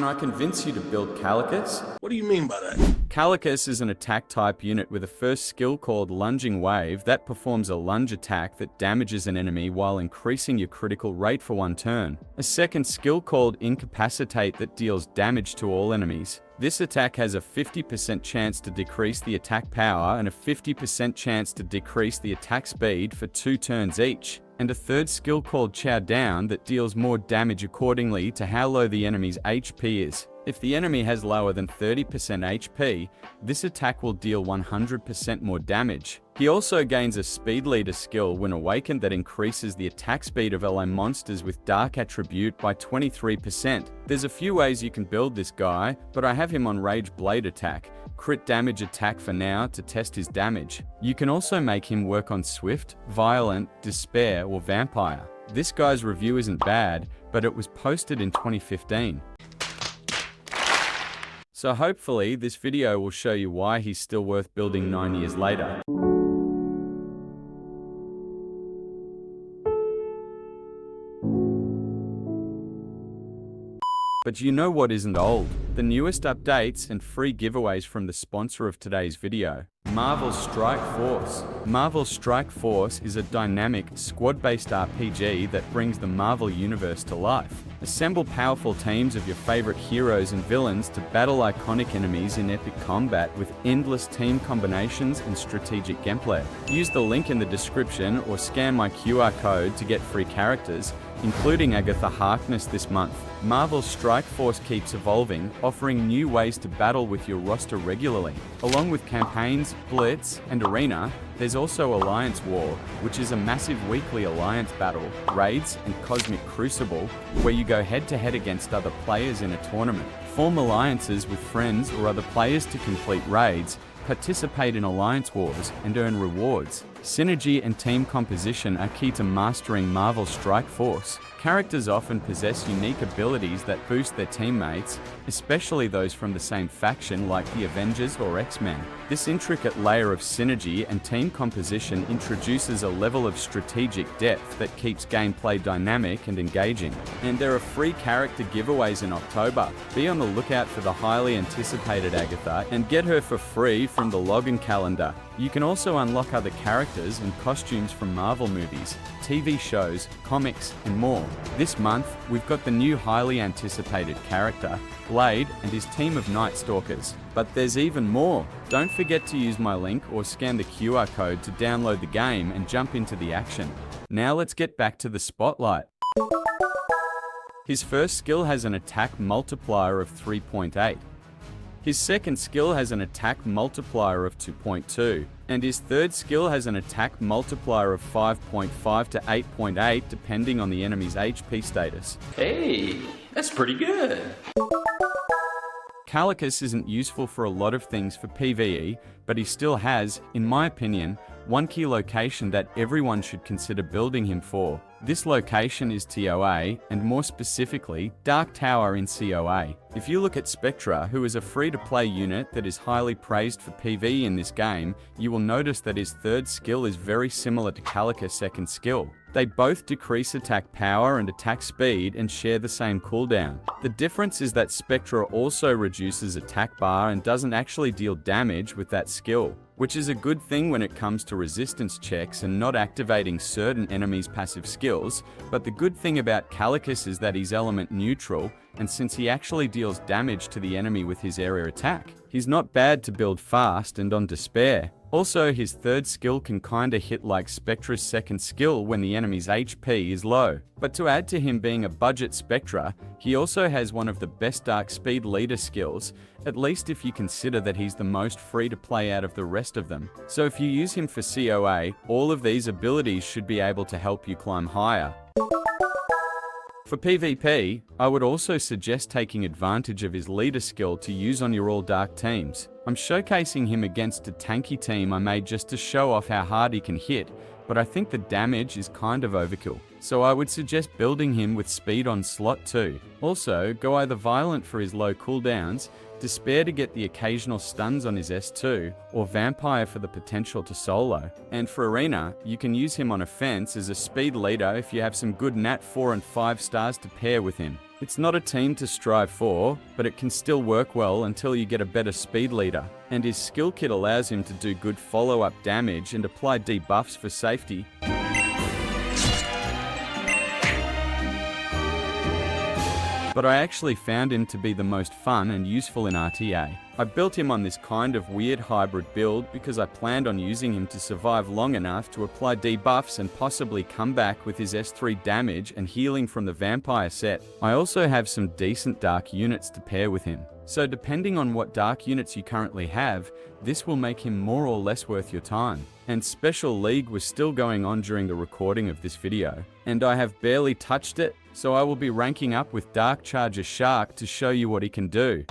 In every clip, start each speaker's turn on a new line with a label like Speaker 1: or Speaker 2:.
Speaker 1: Can I convince you to build CALICUS?
Speaker 2: What do you mean by that?
Speaker 1: CALICUS is an attack type unit with a first skill called Lunging Wave that performs a lunge attack that damages an enemy while increasing your critical rate for 1 turn. A second skill called Incapacitate that deals damage to all enemies. This attack has a 50% chance to decrease the attack power and a 50% chance to decrease the attack speed for 2 turns each. And a third skill called Chow Down that deals more damage accordingly to how low the enemy's HP is. If the enemy has lower than 30% HP, this attack will deal 100% more damage. He also gains a Speed Leader skill when awakened that increases the attack speed of ally monsters with Dark attribute by 23%. There's a few ways you can build this guy, but I have him on Rage Blade attack, crit damage attack for now to test his damage. You can also make him work on Swift, Violent, Despair, or Vampire. This guy's review isn't bad, but it was posted in 2015. So hopefully this video will show you why he's still worth building 9 years later. But you know what isn't old? The newest updates and free giveaways from the sponsor of today's video, Marvel Strike Force. Marvel Strike Force is a dynamic, squad-based RPG that brings the Marvel Universe to life. Assemble powerful teams of your favorite heroes and villains to battle iconic enemies in epic combat with endless team combinations and strategic gameplay. Use the link in the description or scan my QR code to get free characters, including Agatha Harkness this month. Marvel Strike Force keeps evolving, offering new ways to battle with your roster regularly. Along with campaigns, Blitz, and Arena, there's also Alliance War, which is a massive weekly alliance battle, raids, and Cosmic Crucible, where you go head-to-head against other players in a tournament. Form alliances with friends or other players to complete raids, participate in alliance wars, and earn rewards. Synergy and team composition are key to mastering Marvel Strike Force. Characters often possess unique abilities that boost their teammates, especially those from the same faction like the Avengers or X-Men. This intricate layer of synergy and team composition introduces a level of strategic depth that keeps gameplay dynamic and engaging. And there are free character giveaways in October. Be on the lookout for the highly anticipated Agatha and get her for free from the login calendar. You can also unlock other characters and costumes from Marvel movies, TV shows, comics, and more. This month, we've got the new highly anticipated character, Blade, and his team of Night Stalkers. But there's even more. Don't forget to use my link or scan the QR code to download the game and jump into the action. Now let's get back to the spotlight. His first skill has an attack multiplier of 3.8. His second skill has an attack multiplier of 2.2, and his third skill has an attack multiplier of 5.5 to 8.8 depending on the enemy's HP status.
Speaker 3: Hey, that's pretty good.
Speaker 1: CALICUS isn't useful for a lot of things for PvE, but he still has, in my opinion, one key location that everyone should consider building him for. This location is TOA, and more specifically, Dark Tower in COA. If you look at Spectra, who is a free-to-play unit that is highly praised for PvE in this game, you will notice that his third skill is very similar to CALICUS' second skill. They both decrease attack power and attack speed and share the same cooldown. The difference is that Spectra also reduces attack bar and doesn't actually deal damage with that skill, which is a good thing when it comes to resistance checks and not activating certain enemies' passive skills, but the good thing about CALICUS is that he's element neutral, and since he actually deals damage to the enemy with his area attack, he's not bad to build fast and on Despair. Also, his third skill can kinda hit like Spectra's second skill when the enemy's HP is low. But to add to him being a budget Spectra, he also has one of the best Dark Speed Leader skills, at least if you consider that he's the most free to play out of the rest of them. So if you use him for COA, all of these abilities should be able to help you climb higher. For PvP, I would also suggest taking advantage of his leader skill to use on your all-dark teams. I'm showcasing him against a tanky team I made just to show off how hard he can hit, but I think the damage is kind of overkill. So I would suggest building him with speed on slot too. Also, go either Violent for his low cooldowns, Despair to get the occasional stuns on his S2, or Vampire for the potential to solo. And for Arena, you can use him on offense as a speed leader if you have some good Nat 4 and 5 stars to pair with him. It's not a team to strive for, but it can still work well until you get a better speed leader. And his skill kit allows him to do good follow-up damage and apply debuffs for safety. But I actually found him to be the most fun and useful in RTA. I built him on this kind of weird hybrid build because I planned on using him to survive long enough to apply debuffs and possibly come back with his S3 damage and healing from the Vampire set. I also have some decent dark units to pair with him. So depending on what dark units you currently have, this will make him more or less worth your time. And Special League was still going on during the recording of this video, and I have barely touched it, so I will be ranking up with Dark Charger Shark to show you what he can do.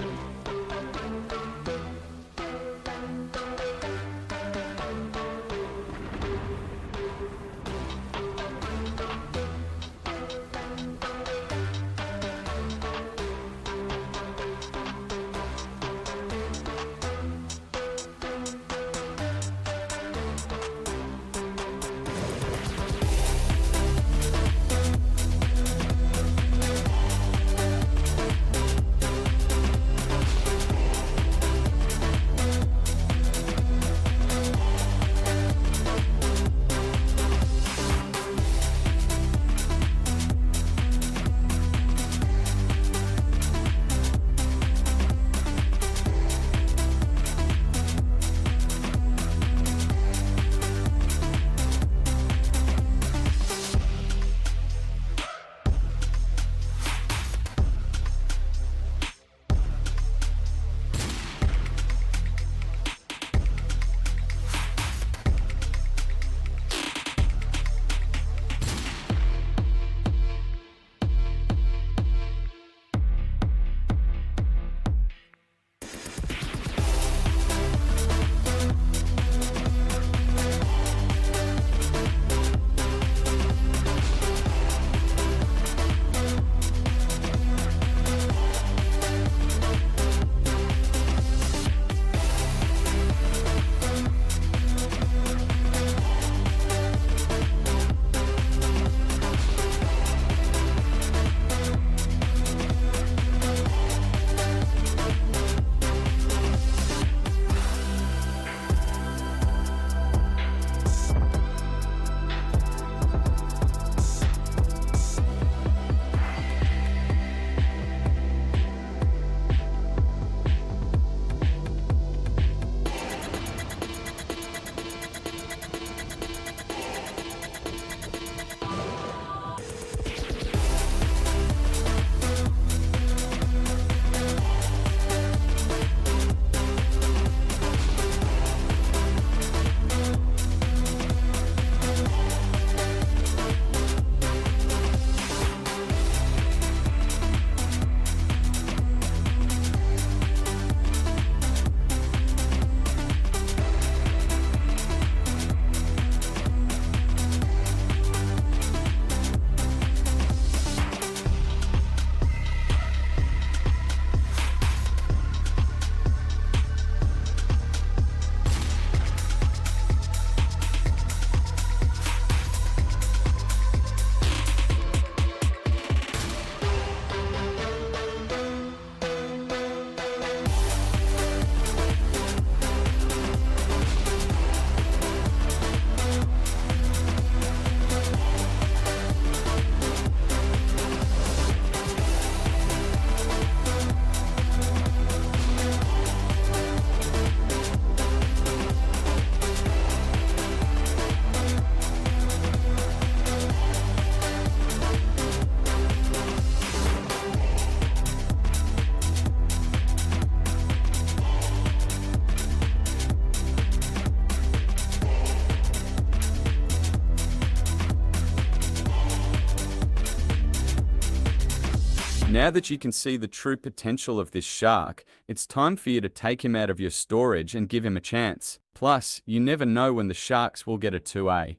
Speaker 1: Now that you can see the true potential of this shark, it's time for you to take him out of your storage and give him a chance. Plus, you never know when the sharks will get a 2A.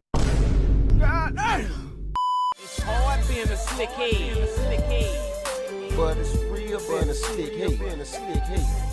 Speaker 2: It's hard being a slick head. But it's real being a slick head.